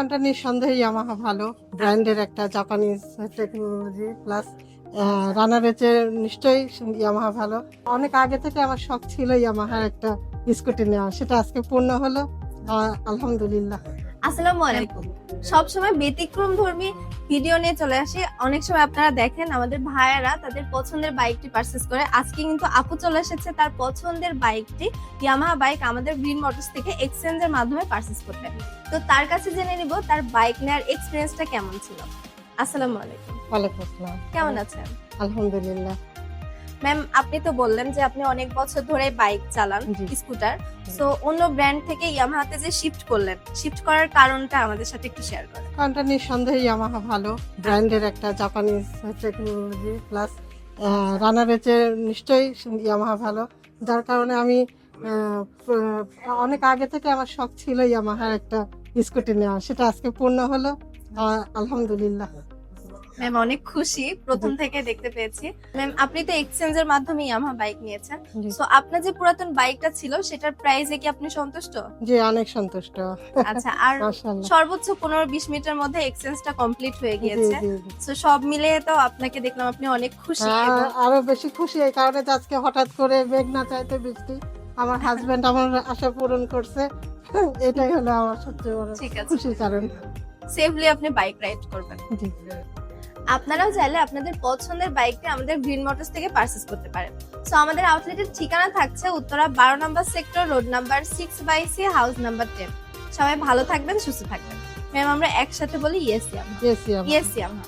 ফোনটা নিঃসন্দেহে ইয়ামাহা ভালো ব্র্যান্ডের একটা জাপানিজ টেকনোলজি প্লাস রানারের চেয়ে নিশ্চয়ই ইয়ামাহা ভালো। অনেক আগে থেকে আমার শখ ছিল ইয়ামাহার একটা স্কুটি নেওয়া, সেটা আজকে পূর্ণ হলো। আলহামদুলিল্লাহ। আসসালামু আলাইকুম। সবসময় ব্যতিক্রম ধর্মী ভিডিও নিয়ে চলে আসি। অনেক সময় আপনারা দেখেন আমাদের ভাইয়ারা তাদের পছন্দের বাইকটি পারচেজ করে। আজকে কিন্তু আপু চলে এসেছে তার পছন্দের বাইকটি ইয়ামাহা বাইক আমাদের গ্রিন মোটরস থেকে এক্সচেঞ্জের মাধ্যমে পারচেজ করতে। তো তার কাছে জেনে নিব তার বাইক নেওয়ার এক্সপিরিয়েন্সটা কেমন ছিল। আসসালামু আলাইকুম। ওয়ালাইকুম আসসালাম। কেমন আছেন? আলহামদুলিল্লাহ। ম্যাম, আপনি তো বললেন যে আপনি অনেক বছর ধরে বাইক চালান, জি। স্কুটার। সো অন্য ব্র্যান্ড থেকে ইয়ামাহাতে যে শিফট করলেন, শিফট করার কারণটা আমাদের সাথে একটু শেয়ার করেন। ফোনটা নিঃসন্দেহে ইয়ামাহা ভালো ব্র্যান্ডের একটা জাপানিজ টেকনোলজি প্লাস রানারের চেয়ে নিশ্চয়ই ইয়ামাহা ভালো, যার কারণে আমি অনেক আগে থেকে আমার শখ ছিল ইয়ামাহার একটা স্কুটি নেওয়া, সেটা আজকে পূর্ণ হলো। আলহামদুলিল্লাহ। ম্যাম, অনেক খুশি প্রথম থেকে দেখতে পেয়েছি। ম্যাম, আপনি তো এক্সচেঞ্জের মাধ্যমে ইয়ামাহা বাইক নিয়েছেন। জি। সো আপনার যে পুরাতন বাইকটা ছিল সেটার প্রাইসে কি আপনি সন্তুষ্ট? জি, অনেক সন্তুষ্ট। আচ্ছা, আর মাশাআল্লাহ। সর্বোচ্চ 15-20 মিনিটের মধ্যে এক্সচেঞ্জটা কমপ্লিট হয়ে জি, গিয়েছে। জি, জি। সো সব মিলিয়ে তো আপনাকে দেখলাম আপনি অনেক খুশি। এবং আরো বেশি খুশি এই কারণে যে আজকে হঠাৎ করে মেঘ না চাইতে বৃষ্টি, আমার হাজবেন্ড আমার আশা পূরণ করছে। এটাই হলো আমার সবচেয়ে বড় ঠিক আছে, খুশির কারণ। সেফলি আপনি বাইক রাইড করবেন। জি। আপনারাও চাইলে আপনাদের পছন্দের বাইকটি আমাদের গ্রিন মোটরস থেকে পারচেজ করতে পারেন। সো আমাদের আউটলেটের ঠিকানা থাকছে উত্তরা 12 নম্বর sector, road number 6/C, house number 10। সবাই ভালো থাকবেন, সুস্থ থাকবেন। ম্যাম, আমরা একসাথে বলি yes Yamaha. Yes, yeah. Yes Yamaha.